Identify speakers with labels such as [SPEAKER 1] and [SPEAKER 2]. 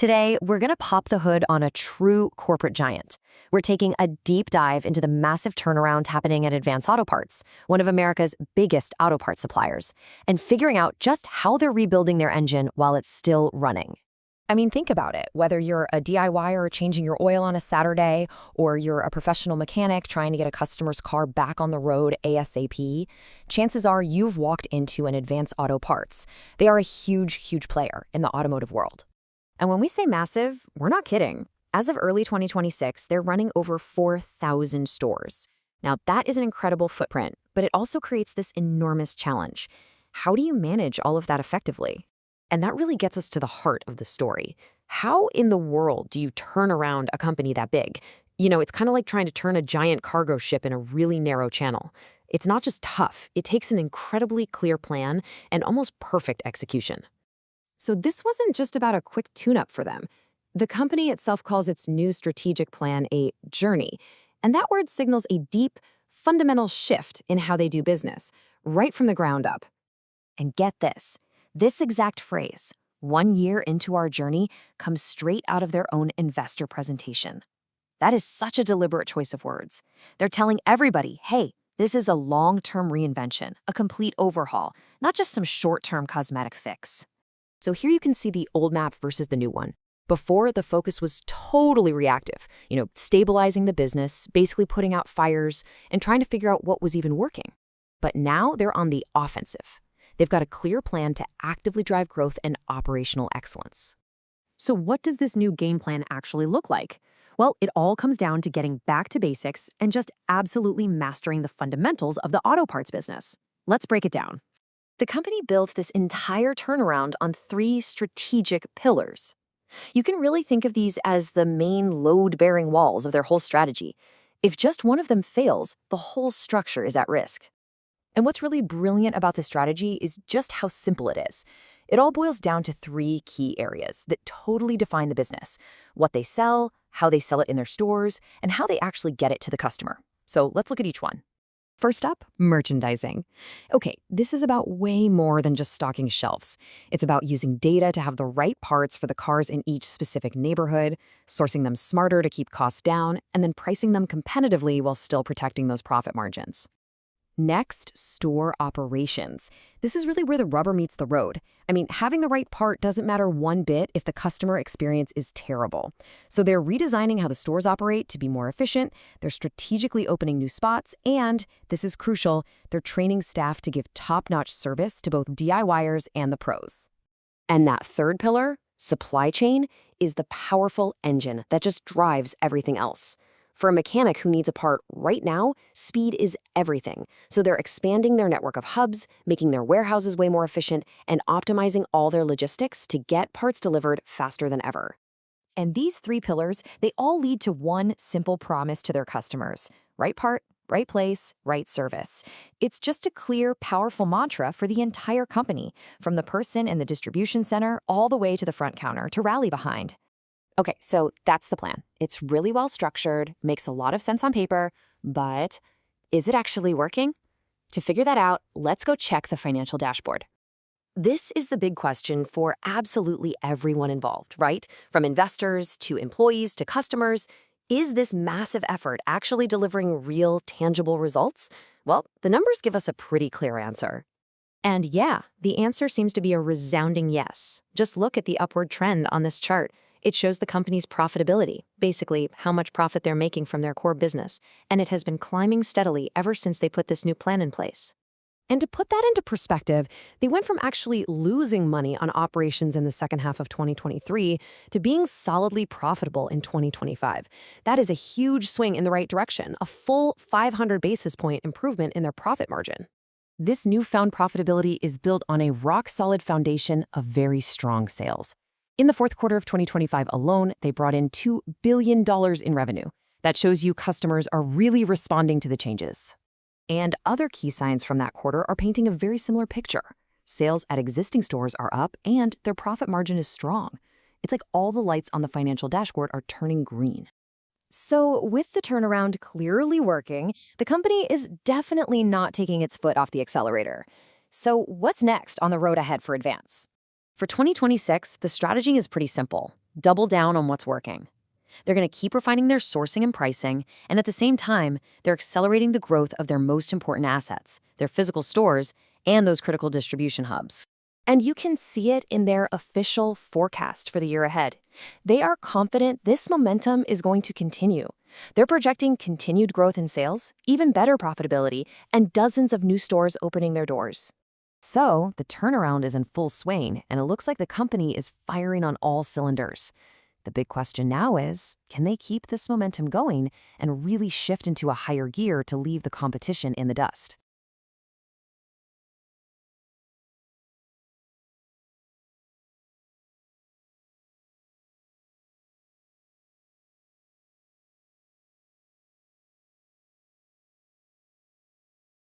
[SPEAKER 1] Today, we're going to pop the hood on a true corporate giant. We're taking a deep dive into the massive turnaround happening at Advance Auto Parts, one of America's biggest auto parts suppliers, and figuring out just how they're rebuilding their engine while it's still running.
[SPEAKER 2] I mean, think about it. Whether you're a DIYer changing your oil on a Saturday, or you're a professional mechanic trying to get a customer's car back on the road ASAP, chances are you've walked into an Advance Auto Parts. They are a huge player in the automotive world.
[SPEAKER 1] And when we say massive, we're not kidding. As of early 2026, they're running over 4,000 stores. Now, that is an incredible footprint, but it also creates this enormous challenge. How do you manage all of that effectively? And that really gets us to the heart of the story. How in the world do you turn around a company that big? It's kind of like trying to turn a giant cargo ship in a really narrow channel. It's not just tough, it takes an incredibly clear plan and almost perfect execution. So this wasn't just about a quick tune-up for them. The company itself calls its new strategic plan a journey, and that word signals a deep, fundamental shift in how they do business, right from the ground up. And get this exact phrase, 1 year into our journey, comes straight out of their own investor presentation. That is such a deliberate choice of words. They're telling everybody, hey, this is a long-term reinvention, a complete overhaul, not just some short-term cosmetic fix. So here you can see the old map versus the new one. Before, the focus was totally reactive, stabilizing the business, basically putting out fires, and trying to figure out what was even working. But now they're on the offensive. They've got a clear plan to actively drive growth and operational excellence. So what does this new game plan actually look like? Well, it all comes down to getting back to basics and just absolutely mastering the fundamentals of the auto parts business. Let's break it down. The company built this entire turnaround on 3 strategic pillars. You can really think of these as the main load-bearing walls of their whole strategy. If just one of them fails, the whole structure is at risk. And what's really brilliant about this strategy is just how simple it is. It all boils down to 3 key areas that totally define the business: what they sell, how they sell it in their stores, and how they actually get it to the customer. So let's look at each one. First up, merchandising. Okay, this is about way more than just stocking shelves. It's about using data to have the right parts for the cars in each specific neighborhood, sourcing them smarter to keep costs down, and then pricing them competitively while still protecting those profit margins. Next, store operations. This is really where the rubber meets the road. I mean, having the right part doesn't matter one bit if the customer experience is terrible. So they're redesigning how the stores operate to be more efficient, they're strategically opening new spots, and, this is crucial, they're training staff to give top-notch service to both DIYers and the pros. And that third pillar, supply chain, is the powerful engine that just drives everything else. For a mechanic who needs a part right now, speed is everything. So they're expanding their network of hubs, making their warehouses way more efficient, and optimizing all their logistics to get parts delivered faster than ever. And these 3 pillars, they all lead to one simple promise to their customers: right part, right place, right service. It's just a clear, powerful mantra for the entire company, from the person in the distribution center all the way to the front counter to rally behind. Okay, so that's the plan. It's really well structured, makes a lot of sense on paper, but is it actually working? To figure that out, let's go check the financial dashboard. This is the big question for absolutely everyone involved, right? From investors to employees to customers. Is this massive effort actually delivering real, tangible results? Well, the numbers give us a pretty clear answer. And yeah, the answer seems to be a resounding yes. Just look at the upward trend on this chart. It shows the company's profitability, basically how much profit they're making from their core business, and it has been climbing steadily ever since they put this new plan in place. And to put that into perspective, they went from actually losing money on operations in the second half of 2023 to being solidly profitable in 2025. That is a huge swing in the right direction, a full 500 basis point improvement in their profit margin. This newfound profitability is built on a rock-solid foundation of very strong sales. In the fourth quarter of 2025 alone, they brought in $2 billion in revenue. That shows you customers are really responding to the changes. And other key signs from that quarter are painting a very similar picture. Sales at existing stores are up, and their profit margin is strong. It's like all the lights on the financial dashboard are turning green. So with the turnaround clearly working, the company is definitely not taking its foot off the accelerator. So what's next on the road ahead for Advance? For 2026, the strategy is pretty simple. double down on what's working. They're going to keep refining their sourcing and pricing, and at the same time, they're accelerating the growth of their most important assets, their physical stores, and those critical distribution hubs.
[SPEAKER 2] And you can see it in their official forecast for the year ahead. They are confident this momentum is going to continue. They're projecting continued growth in sales, even better profitability, and dozens of new stores opening their doors.
[SPEAKER 1] So, the turnaround is in full swing, and it looks like the company is firing on all cylinders. The big question now is, can they keep this momentum going and really shift into a higher gear to leave the competition in the dust?